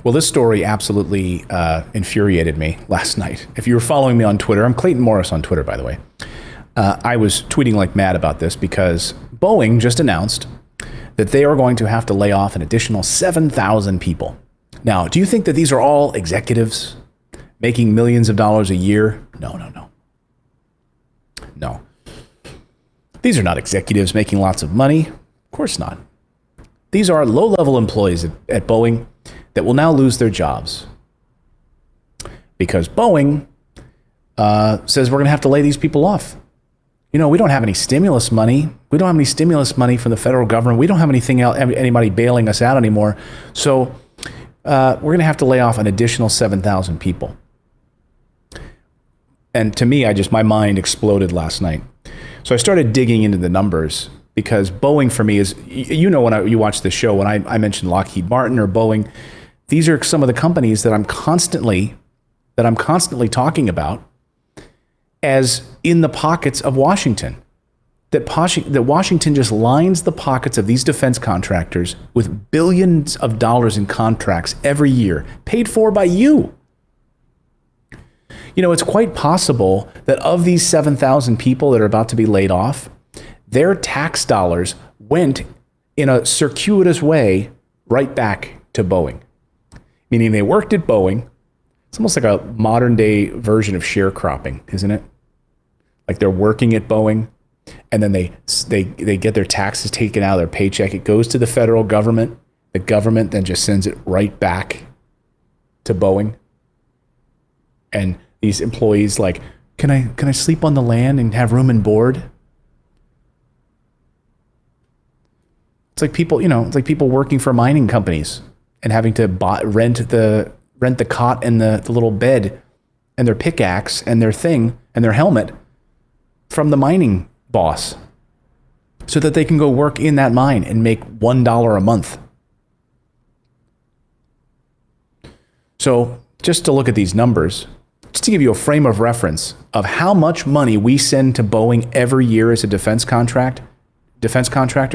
Well, this story absolutely infuriated me last night. If you were following me on Twitter, I'm Clayton Morris on Twitter, by the way. I was tweeting like mad about this because Boeing just announced that they are going to have to lay off an additional 7,000 people. Now, do you think that these are all executives making millions of dollars a year? No. These are not executives making lots of money. Of course not. These are low-level employees at Boeing that will now lose their jobs because Boeing says we're going to have to lay these people off. You know, we don't have any stimulus money. We don't have any stimulus money from the federal government. We don't have anything else, anybody bailing us out anymore. So we're going to have to lay off an additional 7,000 people. And to me, my mind exploded last night. So I started digging into the numbers because Boeing for me is, you know, when you watch the show, when I mentioned Lockheed Martin or Boeing, these are some of the companies that I'm constantly talking about as in the pockets of Washington. That Washington just lines the pockets of these defense contractors with billions of dollars in contracts every year, paid for by you. You know, it's quite possible that of these 7,000 people that are about to be laid off, their tax dollars went in a circuitous way right back to Boeing. Meaning they worked at Boeing. It's almost like a modern day version of sharecropping, isn't it? Like they're working at Boeing and then they get their taxes taken out of their paycheck. It goes to the federal government. The government then just sends it right back to Boeing. And these employees like, can I sleep on the land and have room and board? It's like people, it's like people working for mining companies and having to rent the cot and the little bed and their pickaxe and their thing and their helmet from the mining boss so that they can go work in that mine and make $1 a month. So just to look at these numbers, just to give you a frame of reference of how much money we send to Boeing every year as a defense contractor.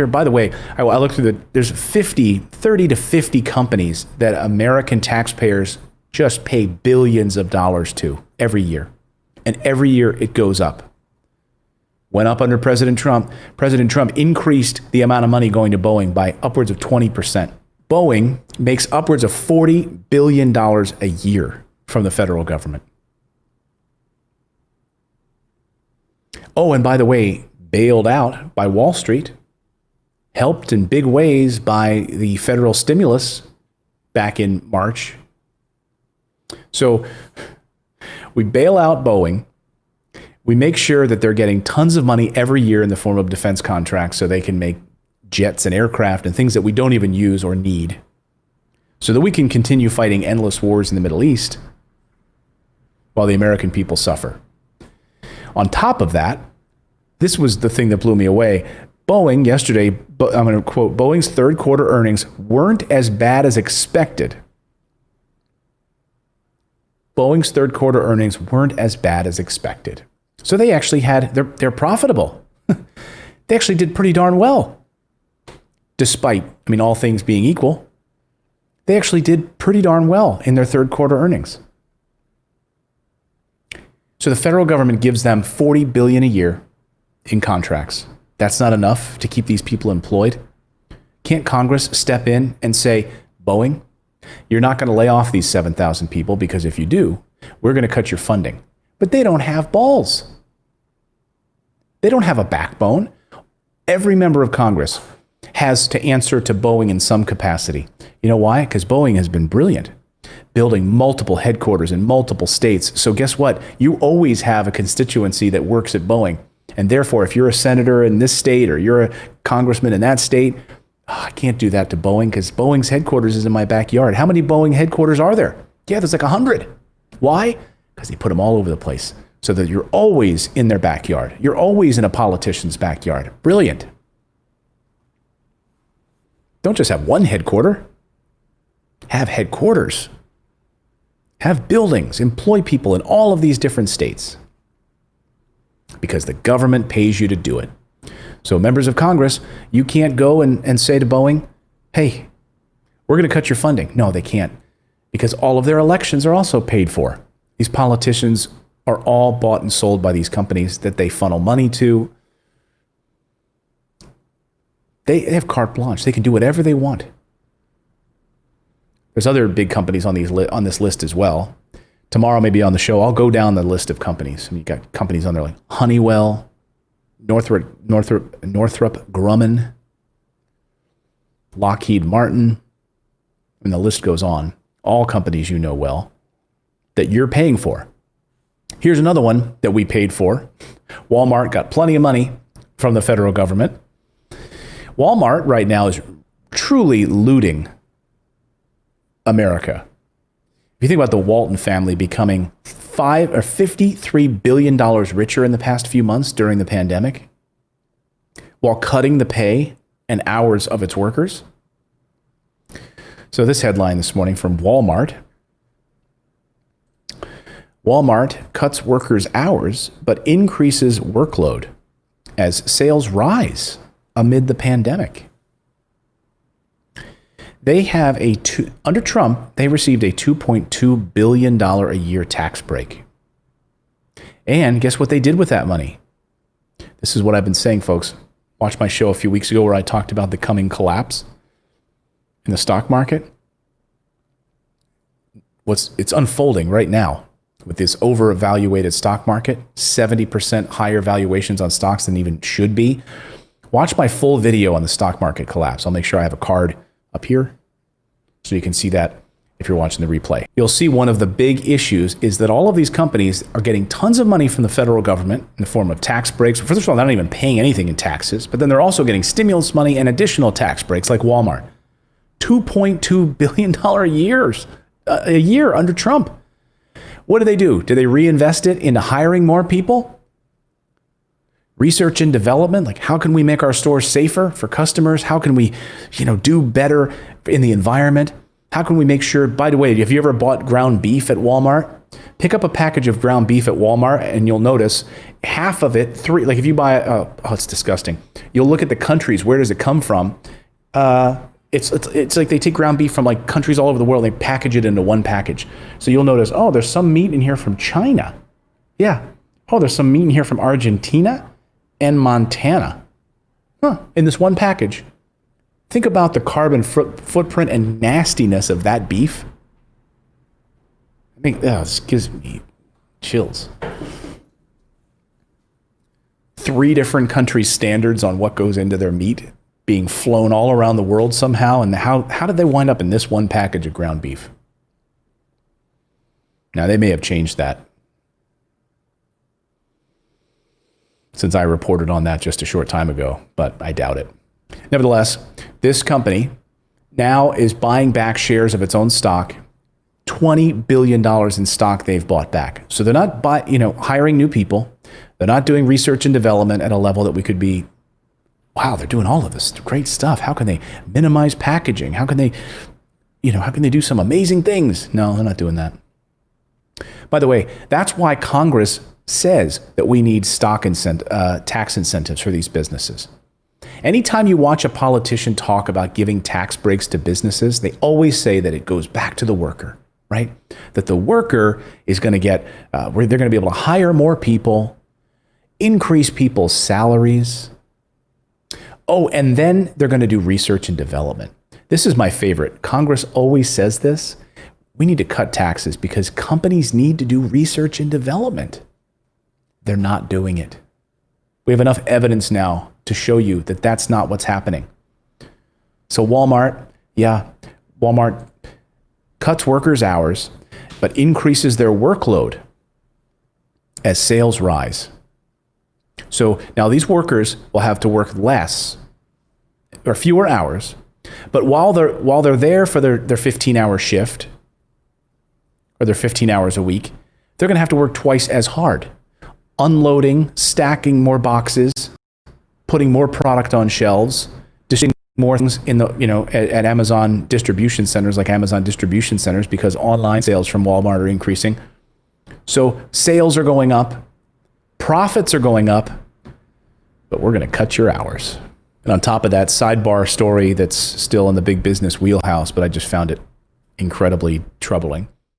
By the way, I looked through there's 30 to 50 companies that American taxpayers just pay billions of dollars to every year. And every year it goes up. Went up under President Trump. President Trump increased the amount of money going to Boeing by upwards of 20%. Boeing makes upwards of $40 billion a year from the federal government. Oh, and by the way, bailed out by Wall Street, helped in big ways by the federal stimulus back in March. So we bail out Boeing. We make sure that they're getting tons of money every year in the form of defense contracts so they can make jets and aircraft and things that we don't even use or need so that we can continue fighting endless wars in the Middle East while the American people suffer. On top of that, this was the thing that blew me away. Boeing yesterday, I'm going to quote, Boeing's third quarter earnings weren't as bad as expected. Boeing's third quarter earnings weren't as bad as expected. So they actually they're profitable. They actually did pretty darn well. Despite, all things being equal, they actually did pretty darn well in their third quarter earnings. So the federal government gives them $40 billion a year in contracts. That's not enough to keep these people employed. Can't Congress step in and say, Boeing, you're not going to lay off these 7,000 people because if you do, we're going to cut your funding. But they don't have balls. They don't have a backbone. Every member of Congress has to answer to Boeing in some capacity. You know why? Because Boeing has been brilliant, building multiple headquarters in multiple states. So guess what? You always have a constituency that works at Boeing. And therefore, if you're a senator in this state or you're a congressman in that state, I can't do that to Boeing because Boeing's headquarters is in my backyard. How many Boeing headquarters are there? Yeah, there's like 100. Why? Because they put them all over the place so that you're always in their backyard. You're always in a politician's backyard. Brilliant. Don't just have one headquarter. Have headquarters. Have buildings. Employ people in all of these different states. Because the government pays you to do it. So members of Congress, you can't go and say to Boeing, hey, we're going to cut your funding. No, they can't. because all of their elections are also paid for. These politicians are all bought and sold by these companies that they funnel money to. They have carte blanche. They can do whatever they want. There's other big companies on this list as well. Tomorrow, maybe on the show, I'll go down the list of companies. You got companies on there like Honeywell, Northrop Grumman, Lockheed Martin, and the list goes on. All companies you know well that you're paying for. Here's another one that we paid for. Walmart got plenty of money from the federal government. Walmart right now is truly looting America. If you think about the Walton family becoming $53 billion richer in the past few months during the pandemic, while cutting the pay and hours of its workers. So this headline this morning from Walmart. Walmart cuts workers' hours, but increases workload as sales rise amid the pandemic. They have under Trump, they received a $2.2 billion a year tax break. And guess what they did with that money? This is what I've been saying, folks. Watch my show a few weeks ago where I talked about the coming collapse in the stock market. It's unfolding right now with this overvaluated stock market, 70% higher valuations on stocks than even should be. Watch my full video on the stock market collapse. I'll make sure I have a card up here so you can see that if you're watching the replay. You'll see one of the big issues is that all of these companies are getting tons of money from the federal government in the form of tax breaks. First of all, they're not even paying anything in taxes, but then they're also getting stimulus money and additional tax breaks like Walmart. $2.2 billion a year under Trump. What do? Do they reinvest it into hiring more people? Research and development, like how can we make our stores safer for customers? How can we, do better in the environment? How can we make sure, by the way, have you ever bought ground beef at Walmart? Pick up a package of ground beef at Walmart and you'll notice half of it, if you buy, it's disgusting. You'll look at the countries, where does it come from? It's like they take ground beef from like countries all over the world, they package it into one package. So you'll notice, there's some meat in here from China. Yeah. There's some meat in here from Argentina and Montana. In this one package. Think about the carbon footprint and nastiness of that beef. I think this gives me chills. 3 different countries' standards on what goes into their meat being flown all around the world somehow. And how did they wind up in this one package of ground beef? Now, they may have changed that since I reported on that just a short time ago, but I doubt it. Nevertheless, this company now is buying back shares of its own stock, $20 billion in stock they've bought back. So they're not hiring new people. They're not doing research and development at a level that we could be, wow, they're doing all of this great stuff. How can they minimize packaging? How can they do some amazing things? No, they're not doing that. By the way, that's why Congress says that we need tax incentives for these businesses. Anytime you watch a politician talk about giving tax breaks to businesses, they always say that it goes back to the worker, right? That the worker is going to get, they're going to be able to hire more people, increase people's salaries. And then they're going to do research and development. This is my favorite. Congress always says this. We need to cut taxes because companies need to do research and development. They're not doing it. We have enough evidence now to show you that that's not what's happening. So Walmart cuts workers' hours, but increases their workload as sales rise. So now these workers will have to work less or fewer hours, but while they're there for their 15-hour shift or their 15 hours a week, they're going to have to work twice as hard, unloading, stacking more boxes, putting more product on shelves, distributing more things in the at Amazon distribution centers because online sales from Walmart are increasing. So sales are going up, profits are going up, but we're going to cut your hours. And on top of that, sidebar story that's still in the big business wheelhouse, but I just found it incredibly troubling.